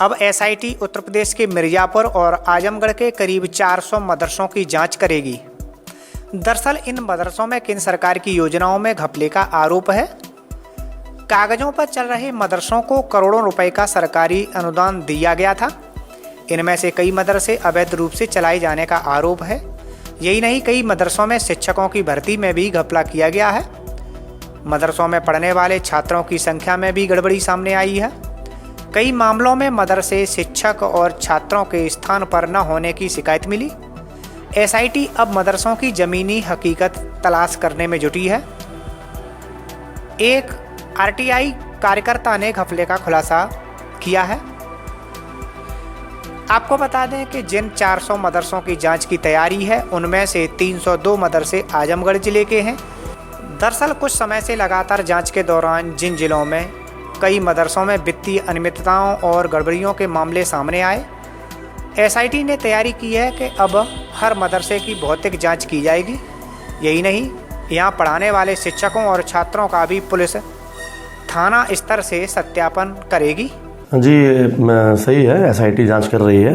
अब एसआईटी उत्तर प्रदेश के मिर्जापुर और आजमगढ़ के करीब 400 मदरसों की जांच करेगी। दरअसल इन मदरसों में केंद्र सरकार की योजनाओं में घपले का आरोप है। कागजों पर चल रहे मदरसों को करोड़ों रुपए का सरकारी अनुदान दिया गया था। इनमें से कई मदरसे अवैध रूप से चलाए जाने का आरोप है। यही नहीं, कई मदरसों में शिक्षकों की भर्ती में भी घपला किया गया है। मदरसों में पढ़ने वाले छात्रों की संख्या में भी गड़बड़ी सामने आई है। कई मामलों में मदरसे, शिक्षक और छात्रों के स्थान पर न होने की शिकायत मिली। एसआईटी अब मदरसों की जमीनी हकीकत तलाश करने में जुटी है। एक आरटीआई कार्यकर्ता ने घपले का खुलासा किया है। आपको बता दें कि जिन 400 मदरसों की जांच की तैयारी है, उनमें से 302 मदरसे आजमगढ़ जिले के हैं। दरअसल कुछ समय से लगातार जांच के दौरान जिन जिलों में कई मदरसों में वित्तीय अनियमितताओं और गड़बड़ियों के मामले सामने आए, एसआईटी ने तैयारी की है कि अब हर मदरसे की भौतिक जांच की जाएगी। यही नहीं, यहाँ पढ़ाने वाले शिक्षकों और छात्रों का भी पुलिस थाना स्तर से सत्यापन करेगी। जी सही है, एसआईटी जांच कर रही है।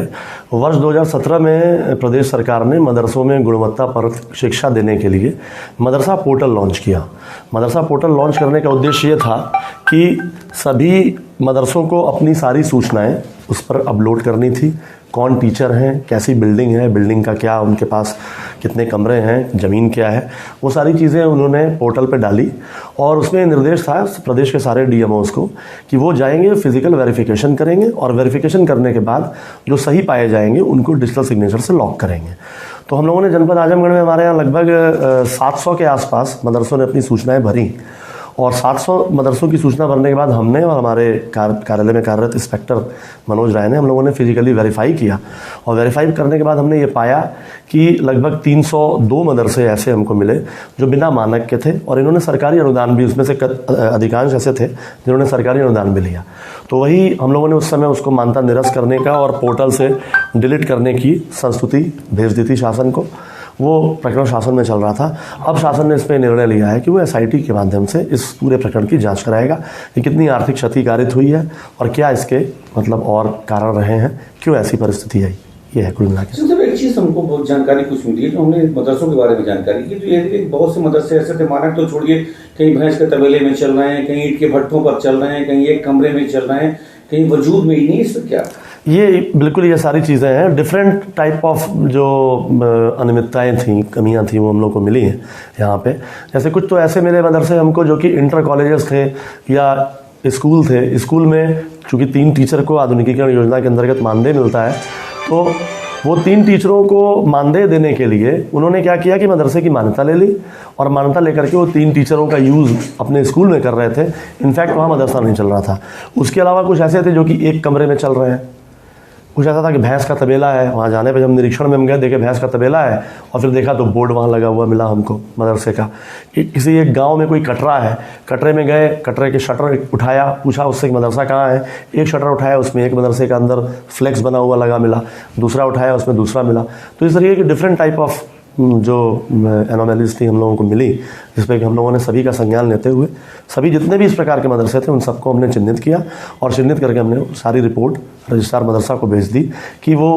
वर्ष 2017 में प्रदेश सरकार ने मदरसों में गुणवत्ता पर शिक्षा देने के लिए मदरसा पोर्टल लॉन्च किया। मदरसा पोर्टल लॉन्च करने का उद्देश्य ये था कि सभी मदरसों को अपनी सारी सूचनाएं उस पर अपलोड करनी थी। कौन टीचर हैं, कैसी बिल्डिंग है, बिल्डिंग का क्या उनके पास कितने कमरे हैं, ज़मीन क्या है, वो सारी चीज़ें उन्होंने पोर्टल पे डाली। और उसमें निर्देश था प्रदेश के सारे डीएमओस को कि वो जाएंगे, फिजिकल वेरिफिकेशन करेंगे और वेरिफिकेशन करने के बाद जो सही पाए जाएंगे उनको डिजिटल सिग्नेचर से लॉक करेंगे। तो हम लोगों ने जनपद आजमगढ़ में हमारे यहाँ लगभग 700 के आसपास मदरसों ने अपनी सूचनाएँ भरी। और 700 मदरसों की सूचना भरने के बाद हमने और हमारे कार्यालय में कार्यरत इंस्पेक्टर मनोज राय ने हम लोगों ने फिजिकली वेरीफाई किया। और वेरीफाई करने के बाद हमने ये पाया कि लगभग 302 मदरसे ऐसे हमको मिले जो बिना मानक के थे और इन्होंने सरकारी अनुदान भी, उसमें से अधिकांश ऐसे थे जिन्होंने सरकारी अनुदान भी लिया। तो वही हम लोगों ने उस समय उसको मान्यता निरस्त करने का और पोर्टल से डिलीट करने की संस्तुति भेज दी थी शासन को। वो प्रकरण शासन में चल रहा था। अब शासन ने इस पर निर्णय लिया है कि वो एसआईटी के माध्यम से इस पूरे प्रकरण की जांच कराएगा कि कितनी आर्थिक क्षति कारित हुई है और क्या इसके मतलब और कारण रहे हैं, क्यों ऐसी परिस्थिति आई। ये है कुल मिला के। जब एक चीज़ हमको बहुत जानकारी कुछ मिली है, तो हमने मदरसों के बारे में जानकारी की, तो ये बहुत से मदरसे ऐसे थे, मानक तो छोड़िए, कहीं भैंस के तबेले में चल रहे हैं, कहीं ईंट के भट्ठों पर चल रहे हैं, कहीं एक कमरे में चल रहे हैं, कहीं वजूद में ही नहीं। इस पर क्या ये बिल्कुल ये सारी चीज़ें हैं। डिफरेंट टाइप ऑफ जो अनियमितताएँ थी, कमियां थी, वो हम लोग को मिली हैं यहाँ पे। जैसे कुछ तो ऐसे मिले मदरसे हमको जो कि इंटर कॉलेजेस थे या स्कूल थे। स्कूल में चूँकि 3 टीचर को आधुनिकीकरण योजना के अंतर्गत मानदेय मिलता है, तो वो 3 टीचरों को मानदेय देने के लिए उन्होंने क्या किया कि मदरसे की मान्यता ले ली और मान्यता लेकर के वो 3 टीचरों का यूज़ अपने स्कूल में कर रहे थे। इनफैक्ट वहाँ मदरसा नहीं चल रहा था। उसके अलावा कुछ ऐसे थे जो कि एक कमरे में चल रहे हैं। कुछ ऐसा था कि भैंस का तबेला है, वहाँ जाने पे जब निरीक्षण में हम गए, देखे भैंस का तबेला है और फिर देखा तो बोर्ड वहाँ लगा हुआ मिला हमको मदरसे का। किसी एक गांव में कोई कटरा है, कटरे में गए, कटरे के शटर उठाया, पूछा उससे कि मदरसा कहाँ है। एक शटर उठाया, उसमें एक मदरसे का अंदर फ्लेक्स बना हुआ लगा मिला, दूसरा उठाया, उसमें दूसरा मिला। तो इस तरीके की डिफरेंट टाइप ऑफ जो एनोमैलीज थी हम लोगों को मिली, जिस पर कि हम लोगों ने सभी का संज्ञान लेते हुए सभी जितने भी इस प्रकार के मदरसे थे उन सबको हमने चिन्हित किया और चिन्हित करके हमने सारी रिपोर्ट रजिस्ट्रार मदरसा को भेज दी कि वो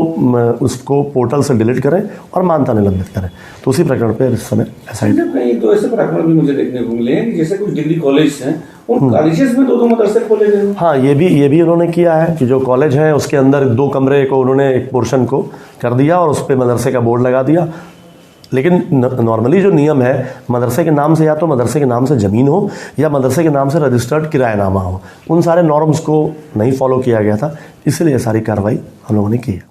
उसको पोर्टल से डिलीट करें और मान्यता निलंबित करें। तो उसी प्रकरण पे इस समय कहीं तो ऐसे प्रकरण भी मुझे देखने को मिले हैं, जैसे कुछ डिग्री कॉलेज हैं, उन कॉलेजेस में 2 मदरसे खोले गए। हाँ, ये भी उन्होंने किया है कि जो कॉलेज है उसके अंदर 2 कमरे को उन्होंने एक पोर्शन को कर दिया और उस पर मदरसे का बोर्ड लगा दिया। लेकिन नॉर्मली जो नियम है, मदरसे के नाम से या तो मदरसे के नाम से ज़मीन हो या मदरसे के नाम से रजिस्टर्ड किरायानामा हो, उन सारे नॉर्म्स को नहीं फॉलो किया गया था, इसलिए सारी कार्रवाई हम लोगों ने की है।